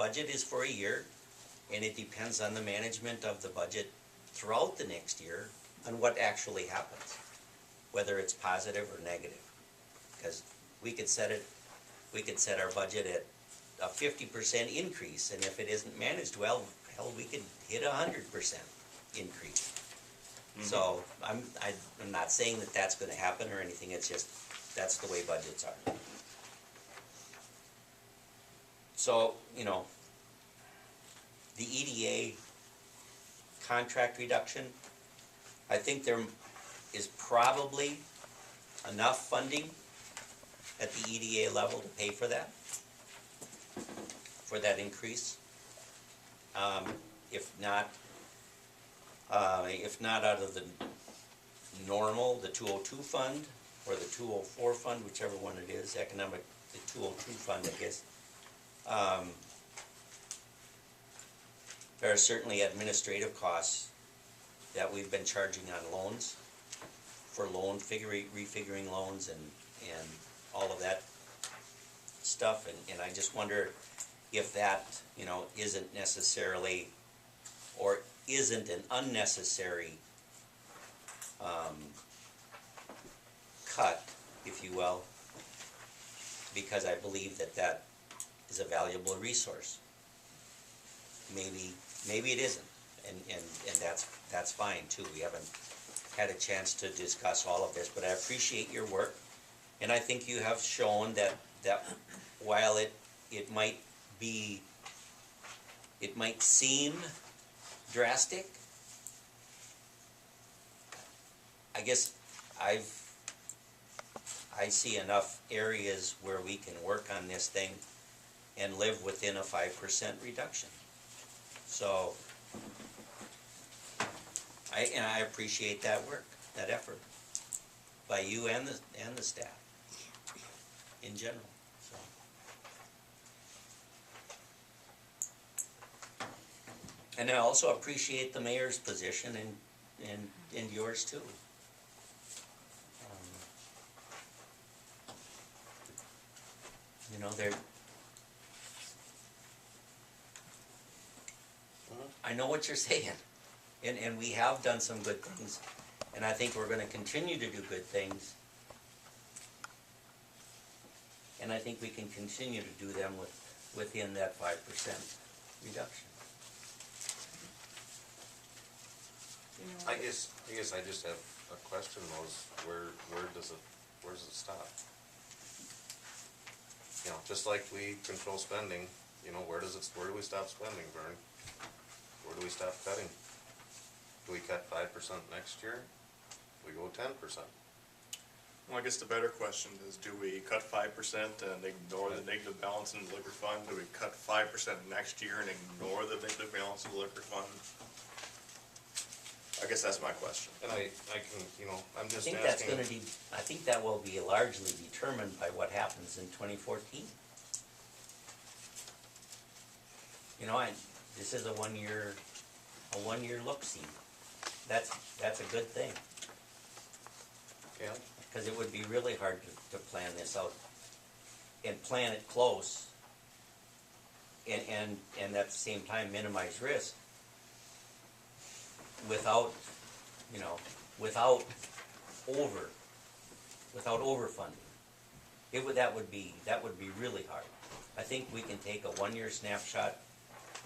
budget is for a year, and it depends on the management of the budget throughout the next year on what actually happens, whether it's positive or negative. Because we could set our budget at a 50% increase, and if it isn't managed well, hell, we could hit 100% increase. So I'm not saying that that's going to happen or anything. It's just that's the way budgets are. So the EDA contract reduction, I think there is probably enough funding at the EDA level to pay for that increase. If not out of the normal, the 202 fund, or the 204 fund, whichever one it is, the 202 fund, I guess. There are certainly administrative costs that we've been charging on loans, for refiguring loans and all of that stuff, and I just wonder if that, isn't necessarily, or isn't an unnecessary cut, if you will, because I believe that is a valuable resource. Maybe it isn't, and that's fine too. We haven't had a chance to discuss all of this, but I appreciate your work, and I think you have shown that while it might seem drastic, I guess I see enough areas where we can work on this thing and live within a 5% reduction. So I appreciate that work, that effort by you and the staff in general. So. And I also appreciate the mayor's position and yours too. I know what you're saying, and we have done some good things, and I think we're going to continue to do good things, and I think we can continue to do them within that 5% reduction. I guess I just have a question, where does it stop? Just like we control spending, where do we stop spending, Vern? Where do we stop cutting? Do we cut 5% next year? Do we go 10%? Well, I guess the better question is, do we cut 5% and ignore the negative balance in the liquor fund? Do we cut 5% next year and ignore the negative balance in the liquor fund? I guess that's my question. And I can, I'm just asking. I think that will be largely determined by what happens in 2014. This is a one-year look-see. That's a good thing. Yeah. Because it would be really hard to plan this out and plan it close, and at the same time minimize risk without overfunding. That would be really hard. I think we can take a one-year snapshot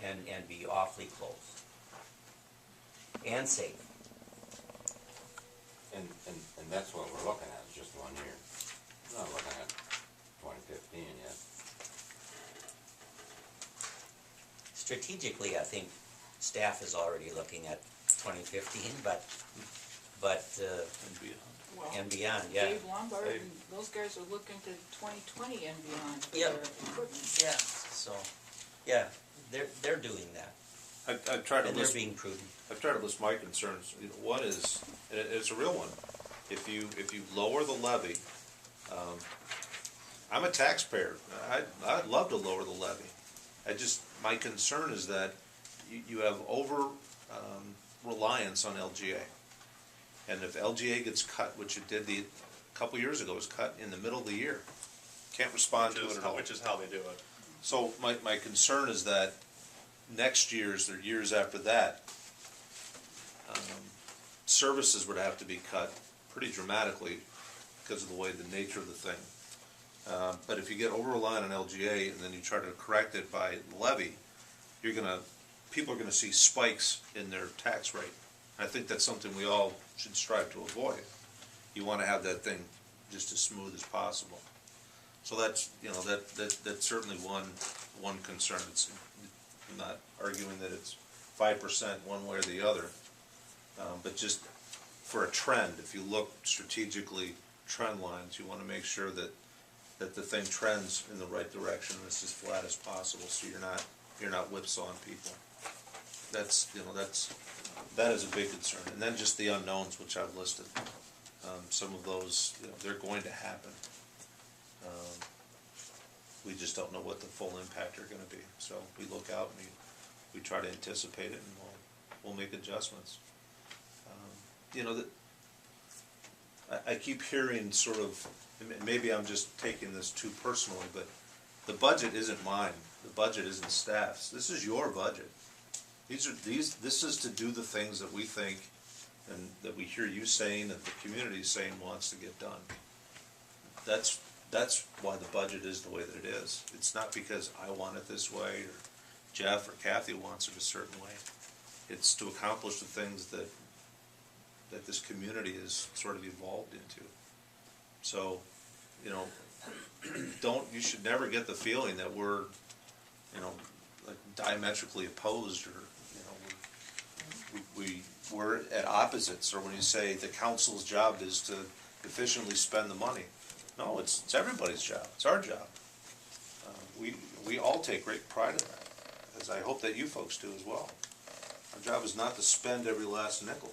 and be awfully close and safe. And that's what we're looking at, is just 1 year. We're not looking at 2015 yet. Strategically, I think staff is already looking at 2015, but and beyond, yeah. Dave Lombard and those guys are looking to 2020 and beyond for Yep. their equipment. Yeah. So, yeah, they're doing that, I try to and they're list. being prudent. I've tried to list my concerns. One is, and it's a real one. If you lower the levy, I'm a taxpayer. I'd love to lower the levy. My concern is that you have over reliance on LGA, and if LGA gets cut, which it did a couple years ago, was cut in the middle of the year, can't respond to it at all. Which is how they do it. So my concern is that next year's or years after that, services would have to be cut pretty dramatically because of the way the nature of the thing. But if you get over-reliant on LGA and then you try to correct it by levy, people are gonna see spikes in their tax rate. I think that's something we all should strive to avoid. You wanna have that thing just as smooth as possible. So that's, that's certainly one concern. I'm not arguing that it's 5% one way or the other, but just for a trend, if you look strategically, trend lines, you wanna make sure that the thing trends in the right direction and it's as flat as possible, so you're not whipsawing people. That is a big concern. And then just the unknowns, which I've listed. Some of those, they're going to happen. We just don't know what the full impact are gonna be. So we look out and we try to anticipate it, and we'll make adjustments. I keep hearing sort of, maybe I'm just taking this too personally, but the budget isn't mine. The budget isn't staff's. This is your budget. This is to do the things that we think and that we hear you saying, that the community is saying wants to get done. That's why the budget is the way that it is. It's not because I want it this way, or Jeff or Kathy wants it a certain way. It's to accomplish the things that this community is sort of evolved into. So, you should never get the feeling that we're, like diametrically opposed, or, we're at opposites, or when you say the council's job is to efficiently spend the money. No, it's everybody's job. It's our job. We all take great pride in that, as I hope that you folks do as well. Our job is not to spend every last nickel.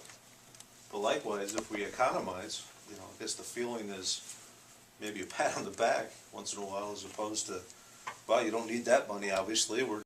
But likewise, if we economize, I guess the feeling is maybe a pat on the back once in a while, as opposed to, well, you don't need that money, obviously, we're